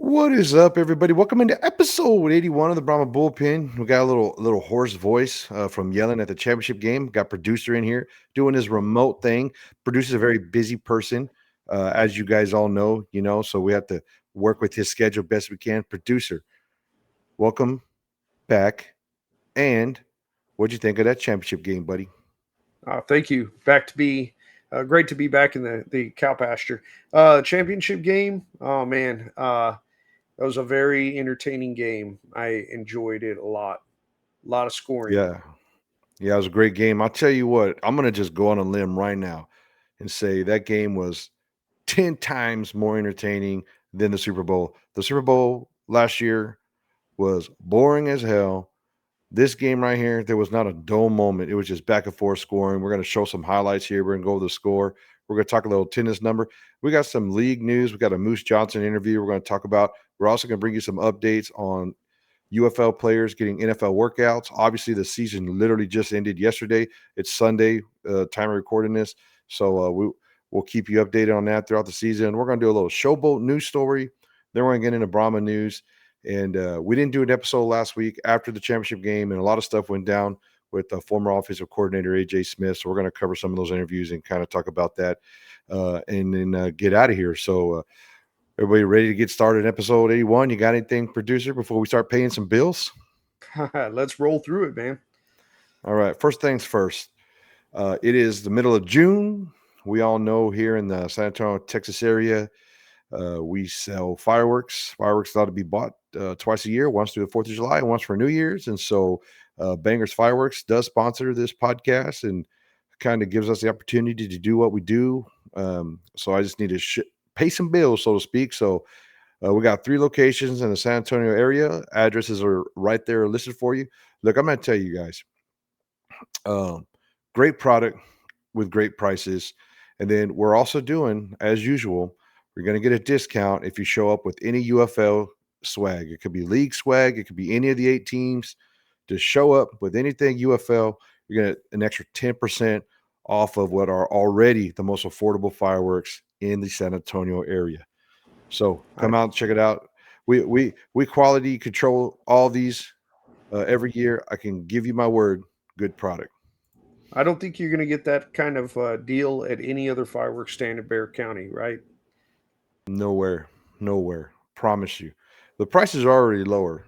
What is up, everybody? Welcome into episode 81 of the Brahma Bullpen. We got a little hoarse voice from yelling at the championship game. Got producer in here doing his remote thing. Producer's a very busy person, as you guys all know. So we have to work with his schedule best we can. Producer, welcome back. And what'd you think of that championship game, buddy? Thank you. Great to be back in the cow pasture. Championship game. Oh man, that was a very entertaining game. I enjoyed it a lot. A lot of scoring. Yeah, yeah, it was a great game. I'll tell you what, I'm gonna just go on a limb right now and say that game was 10 times more entertaining than the Super Bowl. The Super Bowl last year was boring as hell. This game right here, there was not a dull moment. It was just back and forth scoring. We're going to show some highlights here. We're going to go over the score. We're going to talk a little tennis number. We got some league news. We got a Moose Johnson interview we're going to talk about. We're also going to bring you some updates on UFL players getting NFL workouts. Obviously, the season literally just ended yesterday. It's Sunday, time of recording this. So we'll keep you updated on that throughout the season. We're going to do a little Showboat news story. Then we're going to get into Brahma news. And we didn't do an episode last week after the championship game, and a lot of stuff went down with the former offensive coordinator, A.J. Smith. So we're going to cover some of those interviews and kind of talk about that and then get out of here. So everybody ready to get started in episode 81? You got anything, producer, before we start paying some bills? Let's roll through it, man. All right. First things first. It is the middle of June. We all know here in the San Antonio, Texas area, we sell fireworks. Fireworks ought to be bought twice a year, once through the 4th of July and once for New Year's. And so Bangers Fireworks does sponsor this podcast and kind of gives us the opportunity to do what we do. So I just need to pay some bills, so to speak. So we got 3 locations in the San Antonio area. Addresses are right there listed for you. Look, I'm going to tell you guys, great product with great prices. And then we're also doing, as usual, you're going to get a discount if you show up with any UFL swag. It could be league swag. It could be any of the 8 teams. Just show up with anything UFL. You're going to get an extra 10% off of what are already the most affordable fireworks in the San Antonio area. So come out and check it out. We quality control all these every year. I can give you my word, good product. I don't think you're going to get that kind of deal at any other fireworks stand in Bexar County, right? Nowhere. Promise you. The prices are already lower.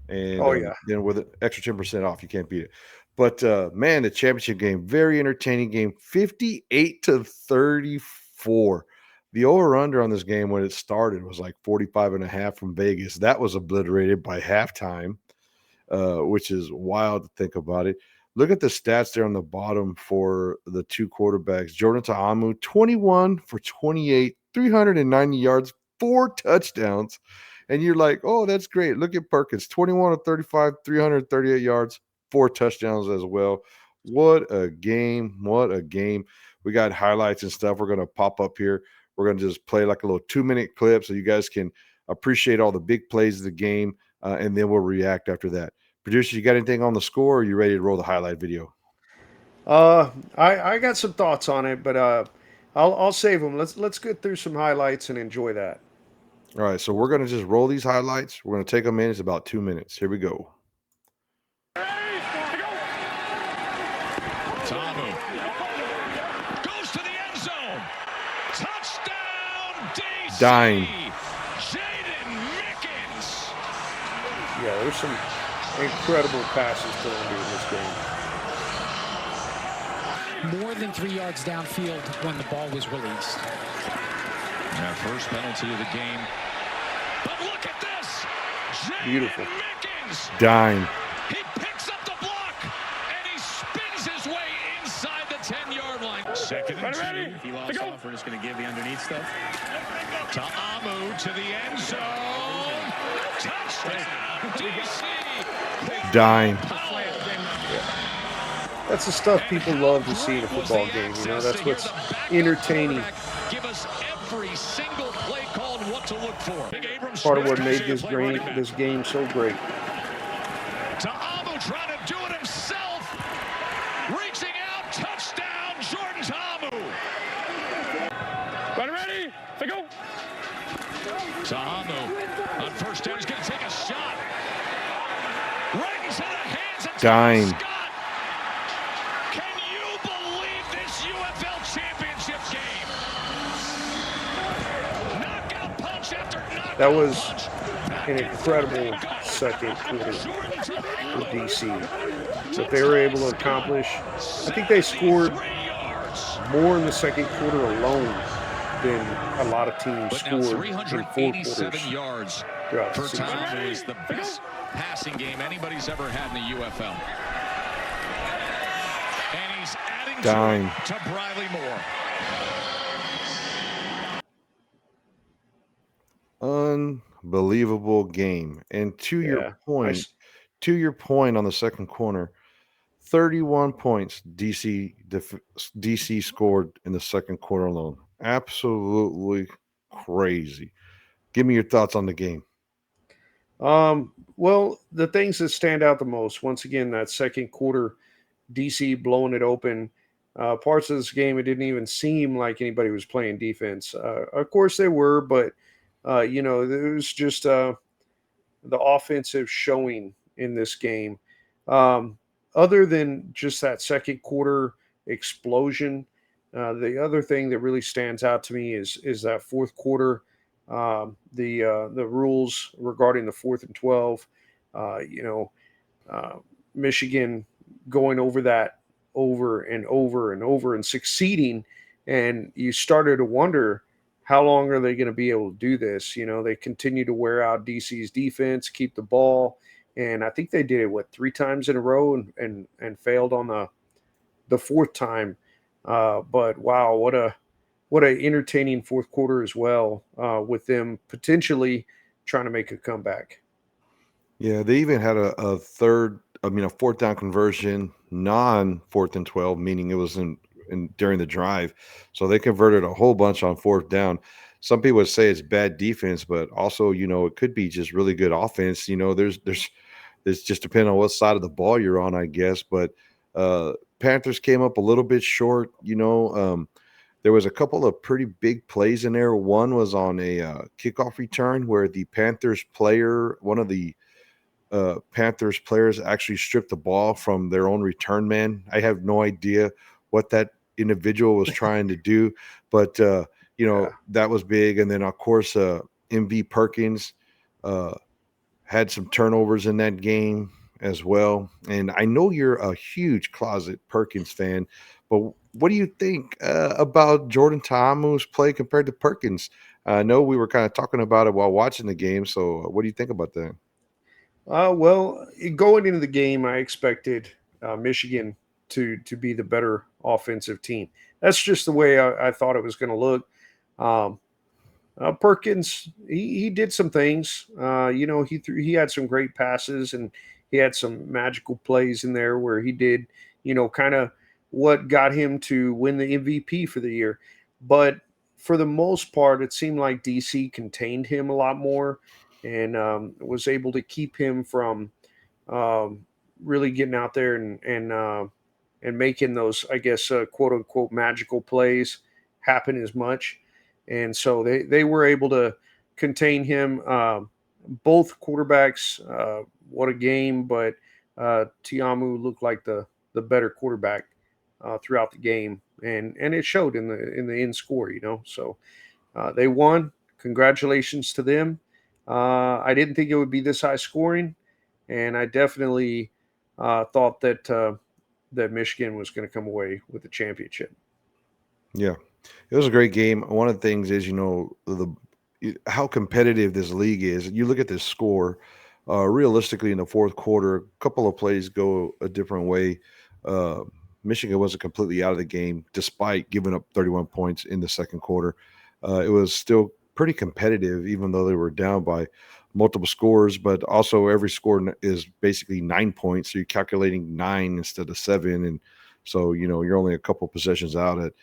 And yeah. then with an extra 10% off, you can't beat it. But man, the championship game, very entertaining game, 58-34. The over-under on this game when it started was like 45.5 from Vegas. That was obliterated by halftime, which is wild to think about it. Look at the stats there on the bottom for the 2 quarterbacks. Jordan Ta'amu, 21 for 28, 390 yards, 4 touchdowns. And you're like, oh, that's great. Look at Perkins, 21 of 35, 338 yards, 4 touchdowns as well. What a game. What a game. We got highlights and stuff we're going to pop up here. We're going to just play like a little 2-minute clip so you guys can appreciate all the big plays of the game, and then we'll react after that. Producer, you got anything on the score, or are you ready to roll the highlight video? I got some thoughts on it, but I'll save them. Let's get through some highlights and enjoy that. All right, so we're going to just roll these highlights. We're going to take them in. It's about 2 minutes. Here we go. Tamu goes to the end zone. Touchdown, DC. Dime. Jaden Mickens. Yeah, there's some incredible passes thrown during this game. More than 3 yards downfield when the ball was released. Our first penalty of the game. But look at this. Jaden Beautiful. Mickens. Dime. He picks up the block and he spins his way inside the 10-yard line. Second and 2. If he lost off, we're just going to give the underneath stuff. Ta'amu to the end zone. Touchdown, DC. Dime. That's the stuff people love to see in a football game. You know, that's what's entertaining. Give us every single play call and what to look for. Part of what made this game so great. Ta'amu trying to do it himself. Reaching out, touchdown, Jordan Ta'amu. Ready? Go. Tahamu on first down. He's going to take a shot. Right into the hands of Dime. Scott. Can you believe this UFL championship game? Knockout punch after knockout That was punch. an incredible second quarter for DC that they were able to accomplish. I think they scored more in the second quarter alone than a lot of teams But now scored in 4 quarters 387 yards throughout the for season. Tahamu is the best passing game anybody's ever had in the UFL. And he's adding Dime. to Briley Moore. Unbelievable game. And to Yeah, your point on the second corner, 31 points DC scored in the second quarter alone. Absolutely crazy. Give me your thoughts on the game. Well, the things that stand out the most, once again, that second quarter, DC blowing it open. Parts of this game, it didn't even seem like anybody was playing defense. Of course, they were, but there was just the offensive showing in this game. Um, Other than just that second quarter explosion, the other thing that really stands out to me is that fourth quarter. The rules regarding the 4th and 12. Uh, you know, uh, Michigan going over that over and over and over and succeeding, and you started to wonder how long are they going to be able to do this? They continue to wear out DC's defense, keep the ball, and I think they did it 3 times in a row and failed on the fourth time. But wow, what a entertaining fourth quarter as well, with them potentially trying to make a comeback. Yeah, they even had a fourth down conversion, non 4th and 12, meaning it was in during the drive. So they converted a whole bunch on fourth down. Some people would say it's bad defense, but also, it could be just really good offense. There's just depending on what side of the ball you're on, I guess. But Panthers came up a little bit short. There was a couple of pretty big plays in there. One was on a kickoff return where the Panthers player, one of the Panthers players actually stripped the ball from their own return man. I have no idea what that individual was trying to do, but Yeah. that was big. And then of course, MV Perkins had some turnovers in that game as well. And I know you're a huge closet Perkins fan, but what do you think about Jordan Ta'amu's play compared to Perkins? I know we were kind of talking about it while watching the game. So what do you think about that? Well, going into the game, I expected Michigan to be the better offensive team. That's just the way I thought it was going to look. Um, Perkins, he did some things. He had some great passes and he had some magical plays in there where he did, kind of what got him to win the MVP for the year. But for the most part, it seemed like DC contained him a lot more and was able to keep him from really getting out there and making those, I guess, quote unquote magical plays happen as much. And so they were able to contain him. Both quarterbacks, what a game! But Tiamu looked like the better quarterback throughout the game, and it showed in the end score. So they won. Congratulations to them. I didn't think it would be this high scoring, and I definitely thought that Michigan was going to come away with the championship. Yeah, it was a great game. One of the things is, how competitive this league is. You look at this score, realistically in the fourth quarter, a couple of plays go a different way. Uh, Michigan wasn't completely out of the game despite giving up 31 points in the second quarter. It was still pretty competitive, even though they were down by multiple scores. But also, every score is basically 9 points, so you're calculating 9 instead of 7, and so you're only a couple possessions out at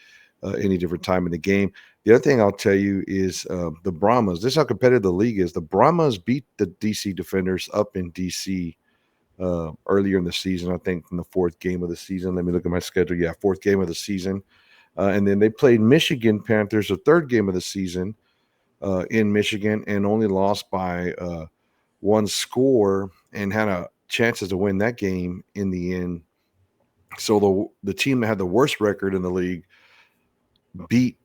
any different time in the game. The other thing I'll tell you is the Brahmas. This is how competitive the league is. The Brahmas beat the DC Defenders up in DC earlier in the season, I think in the fourth game of the season. Let me look at my schedule. Yeah, fourth game of the season. And then they played Michigan Panthers, the third game of the season. in Michigan and only lost by one score and had a chances to win that game in the end. So the team that had the worst record in the league beat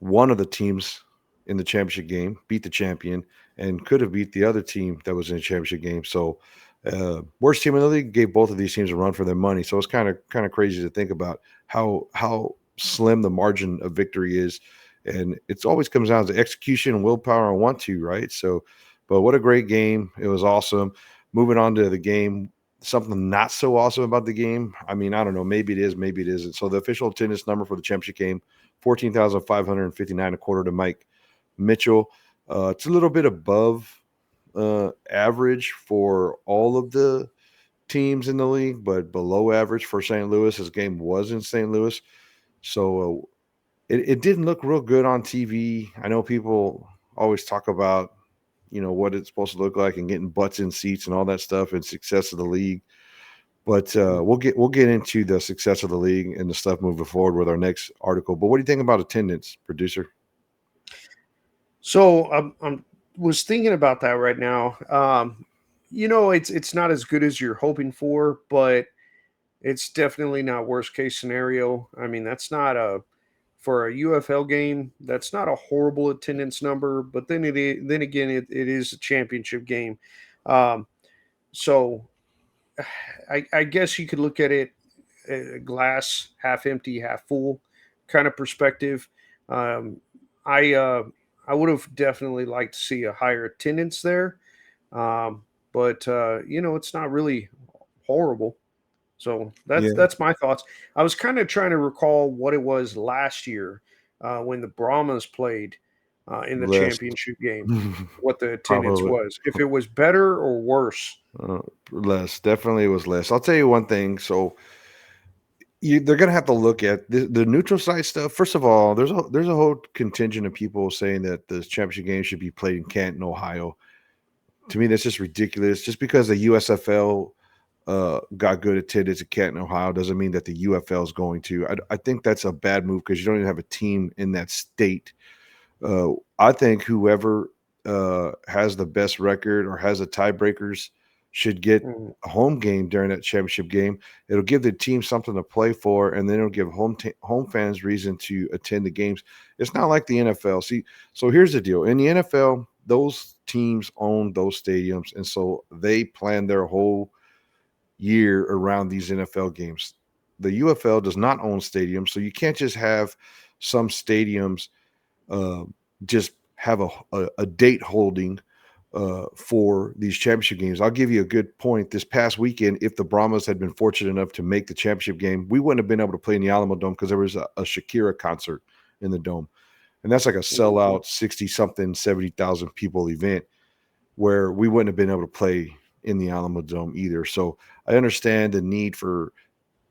one of the teams in the championship game, beat the champion, and could have beat the other team that was in the championship game. So, worst team in the league gave both of these teams a run for their money. So it's kind of crazy to think about how slim the margin of victory is, and it always comes down to execution and willpower and want to, right? So, but what a great game! It was awesome. Moving on to the game, something not so awesome about the game. I mean, I don't know. Maybe it is, maybe it isn't. So the official attendance number for the championship game 14,559, a quarter to Mike Mitchell. It's a little bit above average for all of the teams in the league, but below average for St. Louis. His game was in St. Louis. So it didn't look real good on TV. I know people always talk about, what it's supposed to look like and getting butts in seats and all that stuff and success of the league. But we'll get into the success of the league and the stuff moving forward with our next article. But what do you think about attendance, producer? So I'm was thinking about that right now. It's not as good as you're hoping for, but it's definitely not worst case scenario. I mean, that's not a for a UFL game. That's not a horrible attendance number, but then again, it is a championship game. Um, so I guess you could look at it glass half empty, half full kind of perspective. Um, I uh, I would have definitely liked to see a higher attendance there, but it's not really horrible. So Yeah, that's my thoughts. I was kind of trying to recall what it was last year when the Brahmas played in the less. championship game, what the attendance Probably was, if it was better or worse. less. Definitely was less. I'll tell you one thing. So they're going to have to look at the neutral site stuff. First of all, there's a whole contingent of people saying that the championship game should be played in Canton, Ohio. To me, that's just ridiculous. Just because the USFL got good attendance at Canton, Ohio, doesn't mean that the UFL is going to. I think that's a bad move because you don't even have a team in that state. I think whoever has the best record or has the tiebreakers should get Mm, a home game during that championship game. It'll give the team something to play for, and then it'll give home fans reason to attend the games. It's not like the NFL. See, so here's the deal: in the NFL, those teams own those stadiums, and so they plan their whole year around these NFL games. The UFL does not own stadiums, so you can't just have some stadiums uh, just have a date holding for these championship games. I'll give you a good point. This past weekend, if the Brahmas had been fortunate enough to make the championship game, we wouldn't have been able to play in the Alamo Dome because there was a Shakira concert in the dome. And that's like a mhm. sellout 60 something, 70,000 people event where we wouldn't have been able to play in the Alamo Dome either. So I understand the need for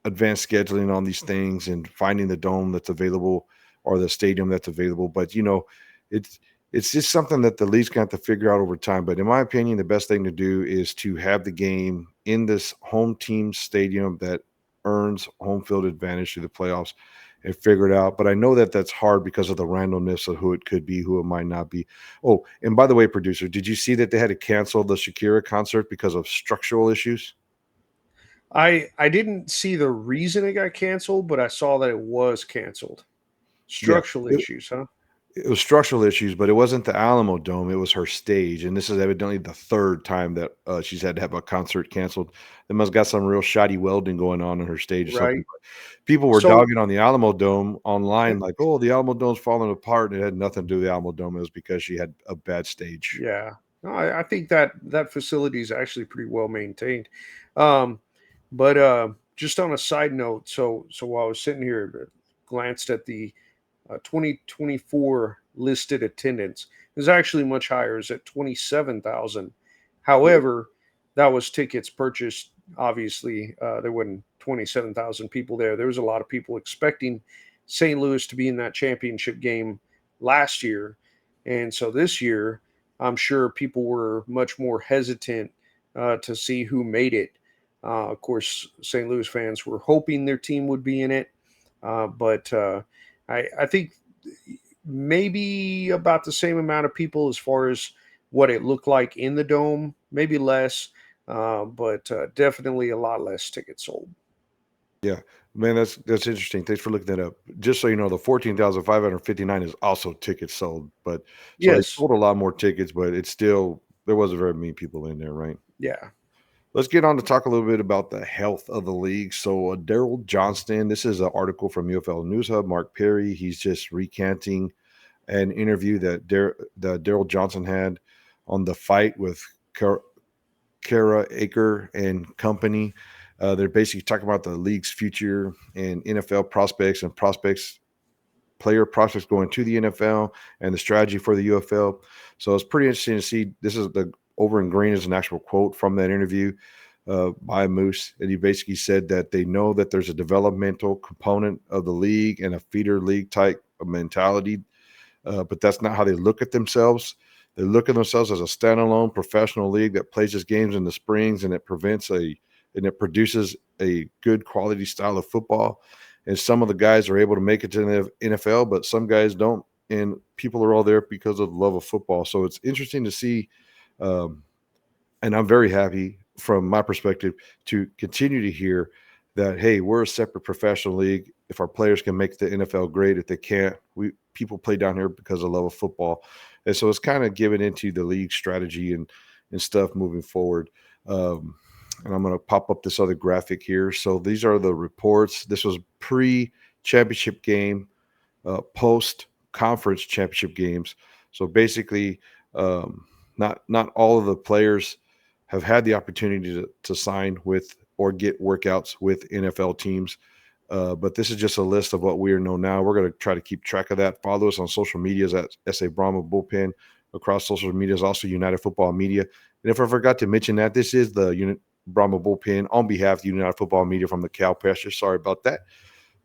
advanced scheduling on these things and finding the dome that's available or the stadium that's available. But it's it's just something that the league's going to have to figure out over time. But in my opinion, the best thing to do is to have the game in this home team stadium that earns home field advantage to the playoffs and figure it out. But I know that that's hard because of the randomness of who it could be, who it might not be. Oh, and by the way, producer, did you see that they had to cancel the Shakira concert because of structural issues? I didn't see the reason it got canceled, but I saw that it was canceled. Yeah. Structural issues, huh? It was structural issues, but it wasn't the Alamo Dome. It was her stage, and this is evidently the third time that she's had to have a concert canceled. They must got some real shoddy welding going on in her stage or something. Right. People were So dogging on the Alamo Dome online, like, "Oh, the Alamo Dome's falling apart," and it had nothing to do with the Alamo Dome. It was because she had a bad stage. yeah, no, I think that facility is actually pretty well maintained. Um, but just on a side note, so while I was sitting here, glanced at the 2024 listed attendance is actually much higher. Is at 27,000. However, that was tickets purchased. Obviously, there wasn't 27,000 people there. There was a lot of people expecting St. Louis to be in that championship game last year, and so this year, I'm sure people were much more hesitant to see who made it. Of course, St. Louis fans were hoping their team would be in it, but I think maybe about the same amount of people as far as what it looked like in the dome, maybe less, but definitely a lot less tickets sold. Yeah, man, that's interesting. Thanks for looking that up. Just so you know, the 14,559 is also tickets sold, but so they Yes. sold a lot more tickets, but it's still there wasn't very many people in there, right? Yeah. Let's get on to talk a little bit about the health of the league. So, Daryl Johnston, this is an article from UFL News Hub. Mark Perry, he's just recanting an interview that Daryl Johnson had on the fight with Kara Aker and company. They're basically talking about the league's future and NFL prospects and player prospects going to the NFL and the strategy for the UFL. So it's pretty interesting to see. This is the over in green is an actual quote from that interview by Moose, and he basically said that they know that there's a developmental component of the league and a feeder league type of mentality, but that's not how they look at themselves. They look at themselves as a standalone professional league that plays its games in the springs and it produces a good quality style of football. And some of the guys are able to make it to the NFL, but some guys don't. And people are all there because of the love of football. So it's interesting to see. Um, and I'm very happy from my perspective to continue to hear that, hey, we're a separate professional league. If our players can make the NFL, great. If they can't, we people play down here because of love of football. And so it's kind of given into the league strategy and stuff moving forward. And I'm going to pop up this other graphic here. So these are the reports. This was pre-championship game, post-conference championship games. So basically, not all of the players have had the opportunity to sign with or get workouts with NFL teams. But this is just a list of what we know now. We're going to try to keep track of that. Follow us on social medias at SA Brahma Bullpen across social medias, also United Football Media. And if I forgot to mention that, this is the Brahma Bullpen on behalf of United Football Media from the Cow Pasture. Sorry about that.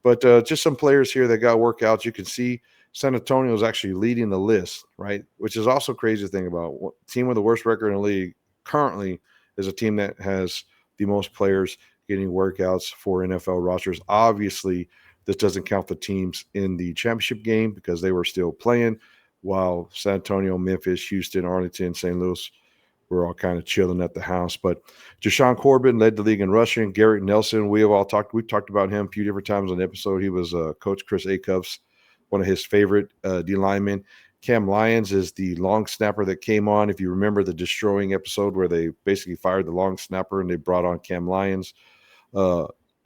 But just some players here that got workouts. You can see San Antonio is actually leading the list, right? Which is also crazy to think about. Team with the worst record in the league currently is a team that has the most players getting workouts for NFL rosters. Obviously, this doesn't count the teams in the championship game because they were still playing, while San Antonio, Memphis, Houston, Arlington, St. Louis were all kind of chilling at the house. But Jashawn Corbin led the league in rushing. Garrett Nelson, we've talked about him a few different times on the episode. He was Coach Chris Acuff's one of his favorite D linemen. Cam Lyons is the long snapper that came on. If you remember the destroying episode where they basically fired the long snapper and they brought on Cam Lyons.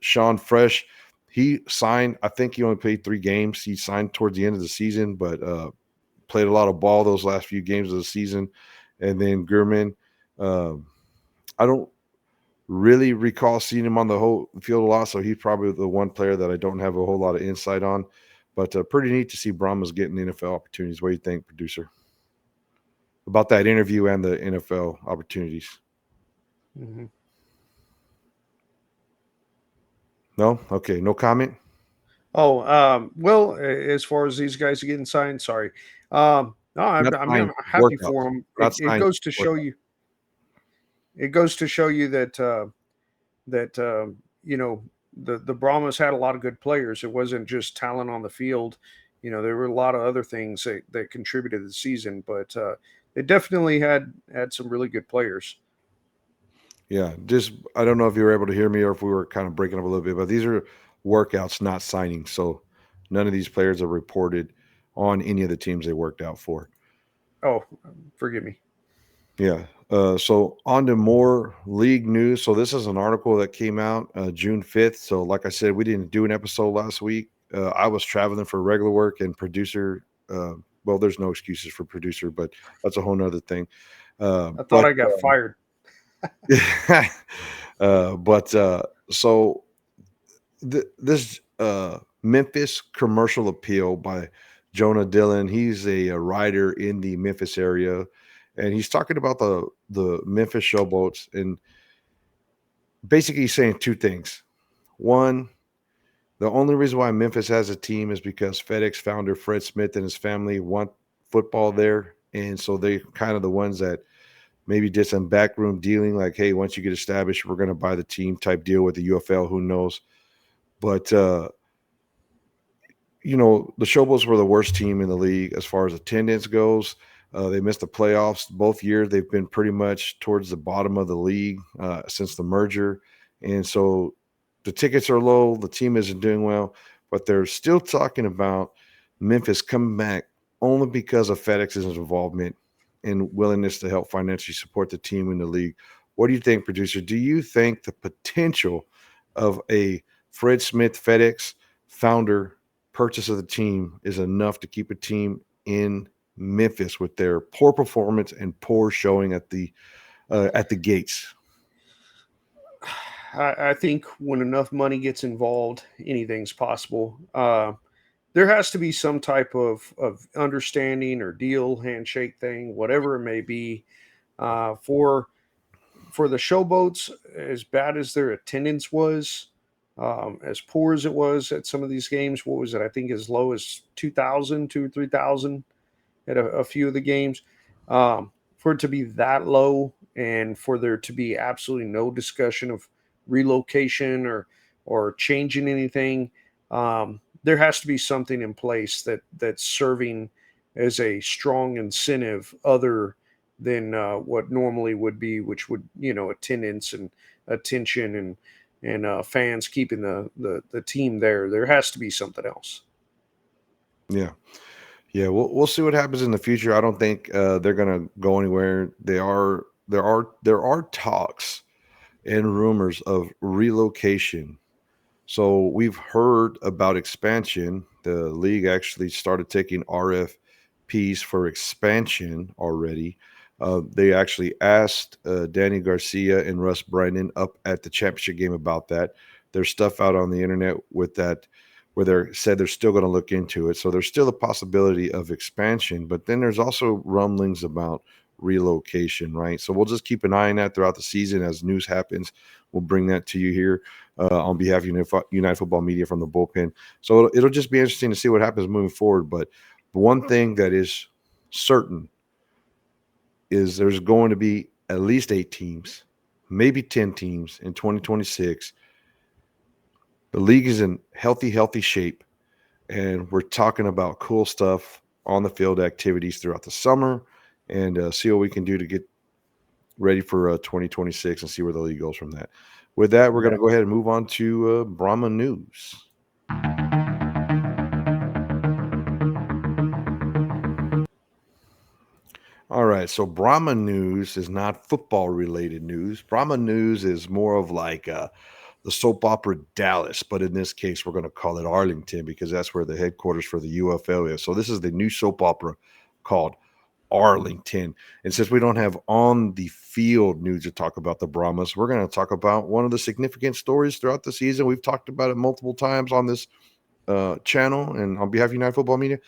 Sean Fresh, he signed, I think he only played 3 games. He signed towards the end of the season, but played a lot of ball those last few games of the season. And then Gurman, I don't really recall seeing him on the whole field a lot, so he's probably the one player that I don't have a whole lot of insight on. But pretty neat to see Brahmas getting NFL opportunities. What do you think, producer, about that interview and the NFL opportunities? Mm-hmm. No? Okay, no comment? Oh, well, as far as these guys getting signed, sorry. No, Not I mean, signed, I'm happy workouts. for them. Not It signed, goes to show workouts. you. It goes to show you that you know the Brahmas had a lot of good players. It wasn't just talent on the field. You know, there were a lot of other things that contributed to the season, but they definitely had some really good players. Yeah, just I don't know if you were able to hear me or if we were kind of breaking up a little bit, but these are workouts, not signings. So none of these players are reported on any of the teams they worked out for. Oh, forgive me. Yeah. So on to more league news. So this is an article that came out June 5th. So like I said, we didn't do an episode last week. I was traveling for regular work and producer. Well, there's no excuses for producer, but that's a whole nother thing. I thought But I got fired. so this Memphis commercial appeal by Jonah Dillon. He's a writer in the Memphis area, and he's talking about the Memphis Showboats, and basically he's saying 2 things. One, the only reason why Memphis has a team is because FedEx founder Fred Smith and his family want football there, and so they're kind of the ones that maybe did some backroom dealing, like, hey, once you get established, we're going to buy the team type deal with the UFL. Who knows? But the Showboats were the worst team in the league as far as attendance goes. They missed the playoffs both years. They've been pretty much towards the bottom of the league since the merger. And so the tickets are low. The team isn't doing well, but they're still talking about Memphis coming back only because of FedEx's involvement and willingness to help financially support the team in the league. What do you think, producer? Do you think the potential of a Fred Smith FedEx founder purchase of the team is enough to keep a team in Memphis with their poor performance and poor showing at the gates? I think when enough money gets involved, anything's possible. There has to be some type of understanding or deal, handshake thing, whatever it may be, for the Showboats. As bad as their attendance was, as poor as it was at some of these games, what was it? I think as low as 2,000, 2 or 3,000 at a few of the games. For it to be that low and for there to be absolutely no discussion of relocation or changing anything, there has to be something in place that's serving as a strong incentive other than what normally would be, which would attendance and attention and fans keeping the team there. There has to be something else. Yeah. Yeah, we'll see what happens in the future. I don't think they're going to go anywhere. There are talks and rumors of relocation. So we've heard about expansion. The league actually started taking RFPs for expansion already. They actually asked Danny Garcia and Russ Brandon up at the championship game about that. There's stuff out on the internet with that where they said they're still going to look into it. So there's still a possibility of expansion, but then there's also rumblings about relocation, right? So we'll just keep an eye on that throughout the season as news happens. We'll bring that to you here on behalf of United Football Media from the Bullpen. So it'll just be interesting to see what happens moving forward. But the one thing that is certain is there's going to be at least 8 teams, maybe 10 teams in 2026. The league is in healthy shape, and we're talking about cool stuff on the field activities throughout the summer and see what we can do to get ready for 2026 and see where the league goes from that. With that, we're going to go ahead and move on to Brahma news. All right, so Brahma news is not football related news. Brahma news is more of like the soap opera Dallas, but in this case, we're going to call it Arlington because that's where the headquarters for the UFL is. So this is the new soap opera called Arlington. And since we don't have on the field news to talk about the Brahmas, we're going to talk about one of the significant stories throughout the season. We've talked about it multiple times on this channel and on behalf of United Football Media,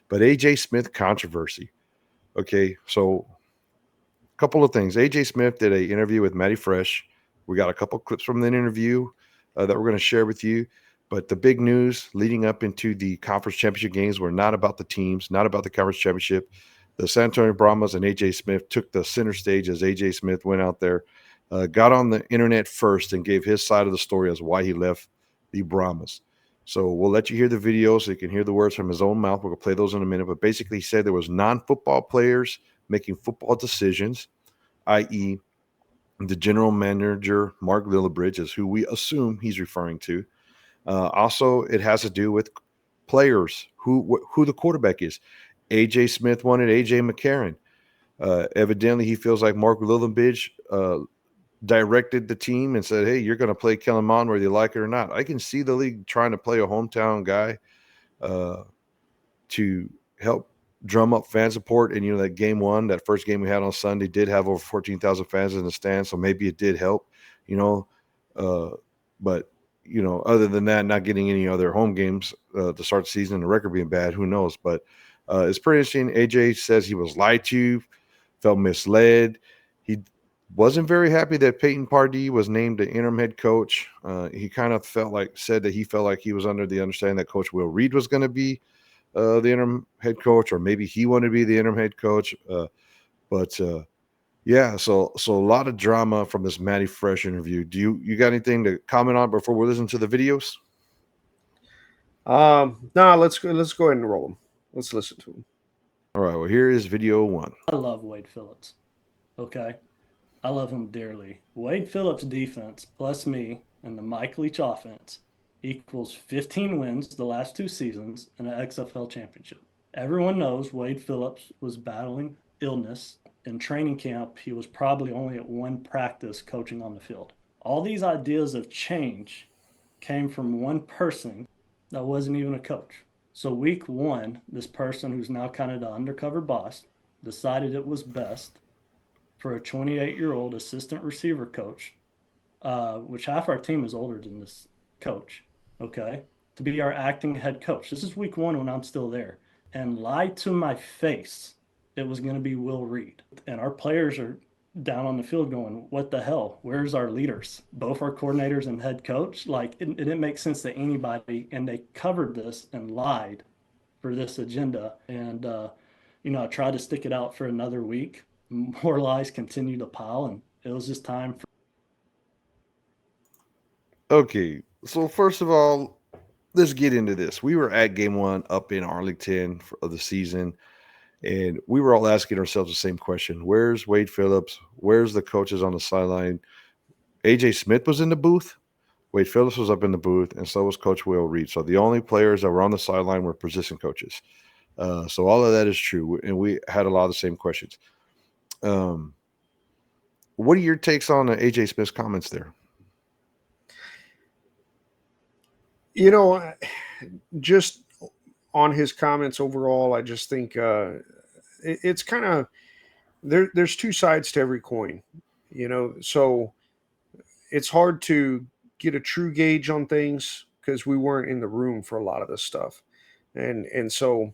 but AJ Smith controversy. Okay, so a couple of things. AJ Smith did an interview with Matty Fresh. We got a couple clips from that interview that we're going to share with you. But the big news leading up into the conference championship games were not about the teams, not about the conference championship. The San Antonio Brahmas and AJ Smith took the center stage as AJ Smith went out there, got on the internet first and gave his side of the story as why he left the Brahmas. So we'll let you hear the video so you can hear the words from his own mouth. We'll play those in a minute. But basically, he said there was non-football players making football decisions, i.e., the general manager, Mark Lillibridge, is who we assume he's referring to. Also, it has to do with players, who the quarterback is. A.J. Smith wanted A.J. McCarron. Evidently, he feels like Mark Lillibridge directed the team and said, hey, you're going to play Kellen Mond whether you like it or not. I can see the league trying to play a hometown guy to help drum up fan support. And, that game one, that first game we had on Sunday, did have over 14,000 fans in the stands. So maybe it did help, but, other than that, not getting any other home games to start the season and the record being bad, who knows? But it's pretty interesting. AJ says he was lied to, felt misled. He wasn't very happy that Peyton Pardee was named the interim head coach. He kind of said that he felt like he was under the understanding that Coach Will Reed was going to be the interim head coach, or maybe he wanted to be the interim head coach. Yeah, so a lot of drama from this Matty Fresh interview. Do you got anything to comment on before we listen to the videos? Nah, let's go ahead and roll him. Let's listen to him. All right. Well, here is video one. I love Wade Phillips. Okay. I love him dearly. Wade Phillips' defense plus me and the Mike Leach offense equals 15 wins the last 2 seasons and an XFL championship. Everyone knows Wade Phillips was battling illness. In training camp, he was probably only at one practice coaching on the field. All these ideas of change came from one person that wasn't even a coach. So week one, this person who's now kind of the undercover boss decided it was best for a 28-year-old assistant receiver coach, which half our team is older than this coach, okay, to be our acting head coach. This is week one when I'm still there. And lied to my face it was going to be Will Reed. And our players are down on the field going, what the hell? Where's our leaders? Both our coordinators and head coach? Like, it didn't make sense to anybody. And they covered this and lied for this agenda. And, I tried to stick it out for another week. More lies continued to pile, and it was just time for. Okay. So, first of all, let's get into this. We were at game one up in Arlington of the season, and we were all asking ourselves the same question. Where's Wade Phillips? Where's the coaches on the sideline? AJ Smith was in the booth. Wade Phillips was up in the booth, and so was Coach Will Reed. So the only players that were on the sideline were position coaches. So all of that is true, and we had a lot of the same questions. What are your takes on AJ Smith's comments there? Just on his comments overall, I just think it's kind of there's two sides to every coin, so it's hard to get a true gauge on things because we weren't in the room for a lot of this stuff, and so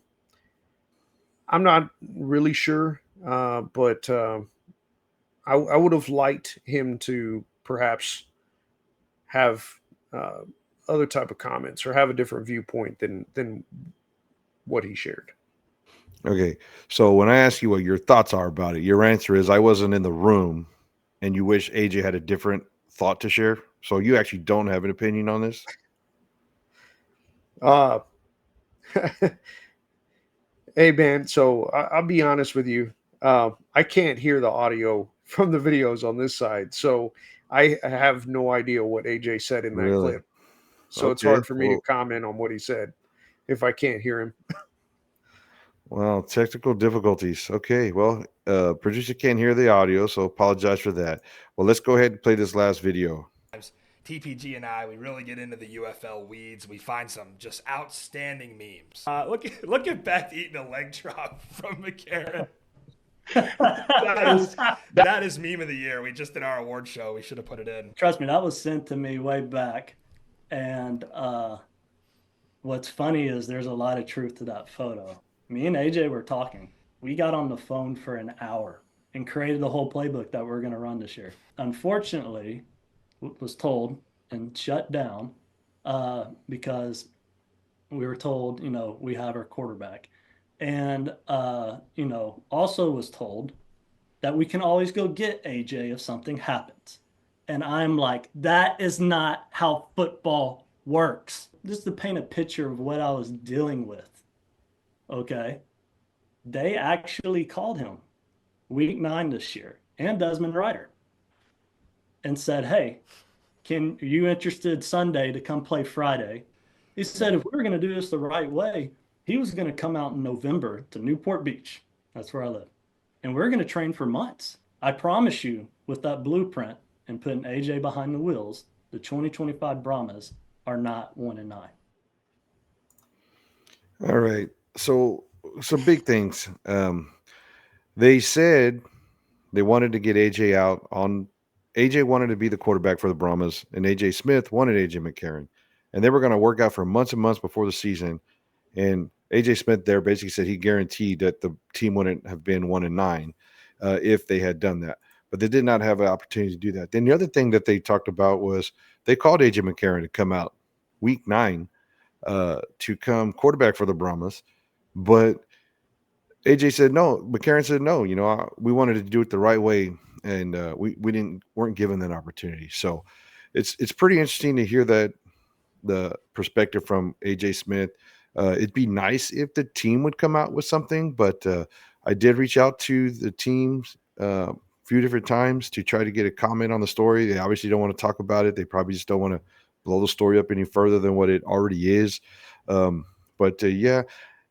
I'm not really sure, but I would have liked him to perhaps have other type of comments or have a different viewpoint than what he shared. Okay. So when I ask you what your thoughts are about it, your answer is I wasn't in the room and you wish AJ had a different thought to share. So you actually don't have an opinion on this? Hey, man. So I'll be honest with you. I can't hear the audio from the videos on this side. So I have no idea what AJ said in that Really? clip. So it's Okay. hard for me to comment on what he said if I can't hear him. Well, technical difficulties. Okay. Well, producer can't hear the audio, so apologize for that. Well, let's go ahead and play this last video. TPG and I, we really get into the UFL weeds. We find some just outstanding memes. Look at Beck eating a leg drop from McCarron. that is meme of the year. We just did our award show. We should have put it in. Trust me, that was sent to me way back. And what's funny is there's a lot of truth to that photo. Me and AJ were talking. We got on the phone for an hour and created the whole playbook that we're going to run this year. Unfortunately, was told and shut down because we were told, we have our quarterback. And, also was told that we can always go get AJ if something happens. And I'm like, that is not how football works. Just to paint a picture of what I was dealing with. Okay. They actually called him week 9 this year and Desmond Ryder and said, hey, are you interested Sunday to come play Friday? He said, if we were going to do this the right way, he was going to come out in November to Newport Beach. That's where I live. And we're going to train for months. I promise you, with that blueprint and putting AJ behind the wheels, the 2025 Brahmas are not 1-9. All right. So some big things. They said they wanted to get AJ out on. AJ wanted to be the quarterback for the Brahmas, and AJ Smith wanted AJ McCarron, and they were going to work out for months and months before the season. And AJ Smith there basically said he guaranteed that the team wouldn't have been 1-9 if they had done that, but they did not have an opportunity to do that. Then the other thing that they talked about was they called AJ McCarron to come out week 9 to come quarterback for the Brahmas, but AJ said no. McCarron said no. We wanted to do it the right way, and we weren't given that opportunity. So it's pretty interesting to hear that the perspective from AJ Smith. It'd be nice if the team would come out with something, but I did reach out to the teams a few different times to try to get a comment on the story. They obviously don't want to talk about it. They probably just don't want to blow the story up any further than what it already is. But yeah,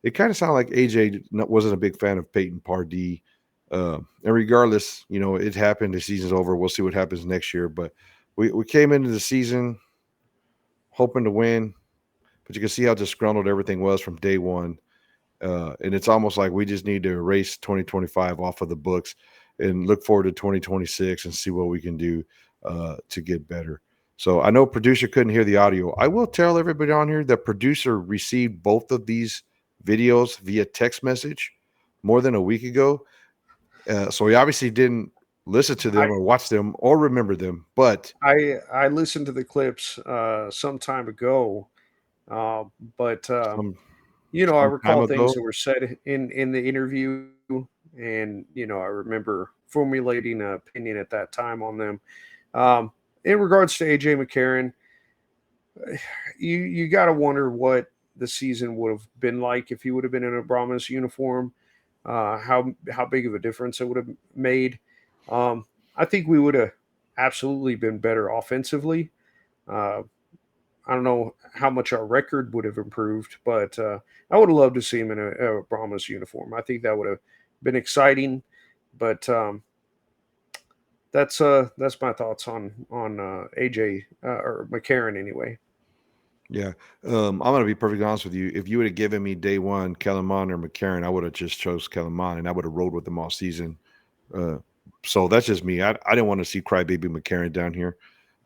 it kind of sounded like AJ wasn't a big fan of Peyton Pardee. And regardless, it happened. The season's over. We'll see what happens next year. But we came into the season hoping to win, but you can see how disgruntled everything was from day one. And it's almost like we just need to erase 2025 off of the books and look forward to 2026 and see what we can do to get better. So I know producer couldn't hear the audio. I will tell everybody on here that producer received both of these videos via text message more than a week ago. So he obviously didn't listen to them or watch them or remember them. But I listened to the clips some time ago, but I some time recall things ago, that were said in the interview, and I remember formulating an opinion at that time on them. In regards to AJ McCarron, you got to wonder what the season would have been like if he would have been in a Brahmas uniform. How big of a difference it would have made. I think we would have absolutely been better offensively. Uh, I don't know how much our record would have improved, but I would have loved to see him in a Brahmas uniform. I think that would have been exciting. But that's my thoughts on AJ or McCarron anyway. yeah. I'm gonna be perfectly honest with you. If you would have given me day one, Kellen Mond or McCarron, I would have just chose Kellen Mond and I would have rolled with them all season. So that's just me. I didn't want to see crybaby McCarron down here.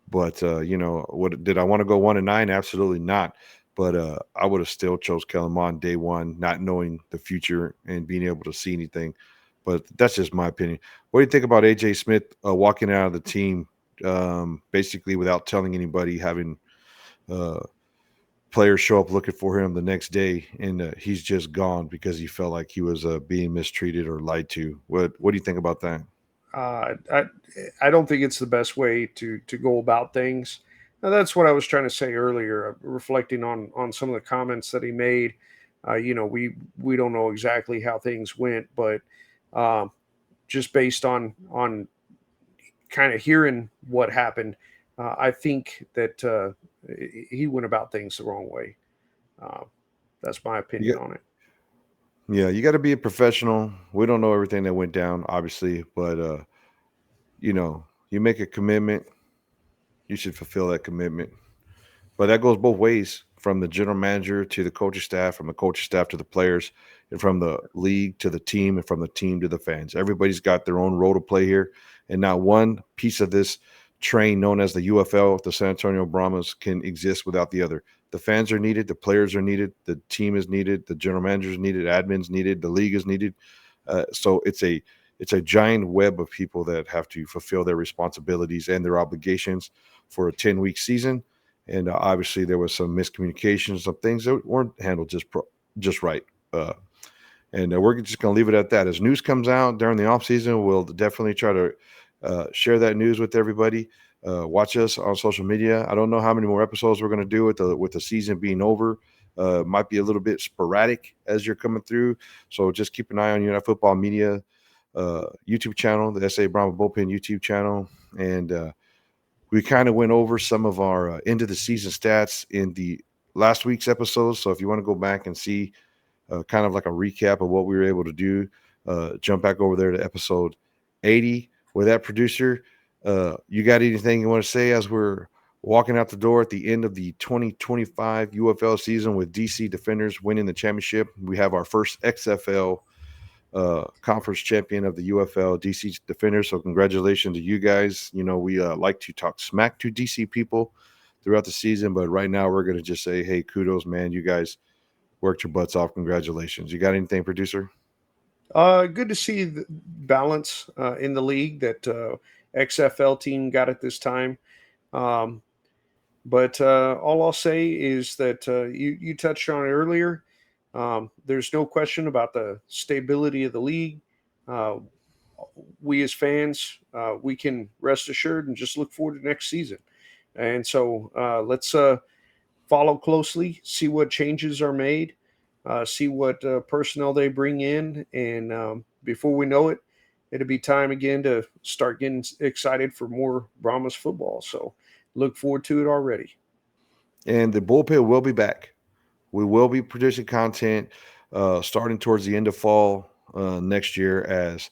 But what did I want to go 1-9? Absolutely not. But I would have still chose Kellen Mond day one, not knowing the future and being able to see anything. But that's just my opinion. What do you think about AJ Smith walking out of the team basically without telling anybody, having uh, players show up looking for him the next day, and he's just gone because he felt like he was being mistreated or lied to? What do you think about that? I don't think it's the best way to go about things. Now, that's what I was trying to say earlier, reflecting on some of the comments that he made. We don't know exactly how things went, but um, just based on kind of hearing what happened, I think that he went about things the wrong way. Uh, that's my opinion on it. Yeah, you got to be a professional. We don't know everything that went down, obviously, but you make a commitment, you should fulfill that commitment. But that goes both ways, from the general manager to the coaching staff, from the coaching staff to the players, and from the league to the team, and from the team to the fans. Everybody's got their own role to play here, and not one piece of this train known as the UFL, the San Antonio Brahmas, can exist without the other. The fans are needed, the players are needed, the team is needed, the general manager is needed, admin's needed, the league is needed. So it's a giant web of people that have to fulfill their responsibilities and their obligations for a 10-week season. And obviously, there was some miscommunications, some things that weren't handled just right. And we're just going to leave it at that. As news comes out during the off season, we'll definitely try to share that news with everybody. Watch us on social media. I don't know how many more episodes we're going to do with the season being over. Might be a little bit sporadic as you're coming through. So just keep an eye on United Football Media YouTube channel, the SA Brahma Bullpen YouTube channel, and we kind of went over some of our end of the season stats in the last week's episode. So if you want to go back and see kind of like a recap of what we were able to do, jump back over there to episode 80 with that producer. You got anything you want to say as we're walking out the door at the end of the 2025 UFL season with DC Defenders winning the championship? We have our first XFL conference champion of the UFL, DC Defenders. So congratulations to you guys. We like to talk smack to DC people throughout the season, but right now we're going to just say, hey, kudos, man. You guys worked your butts off. Congratulations. You got anything, producer? Good to see the balance in the league that XFL team got at this time. Um, but all I'll say is that you touched on it earlier. There's no question about the stability of the league. Uh, we as fans, we can rest assured and just look forward to next season. And so let's follow closely, see what changes are made, see what personnel they bring in, and before we know it, it'll be time again to start getting excited for more Brahmas football. So look forward to it already. And the bullpen will be back. We will be producing content starting towards the end of fall next year as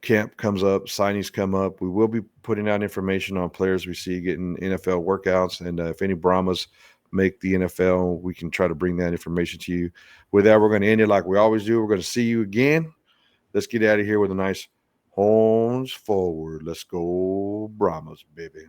camp comes up, signings come up. We will be putting out information on players we see getting NFL workouts. And if any Brahmas make the NFL, we can try to bring that information to you. With that, we're going to end it like we always do. We're going to see you again. Let's get out of here with a nice horns forward. Let's go Brahmas, baby.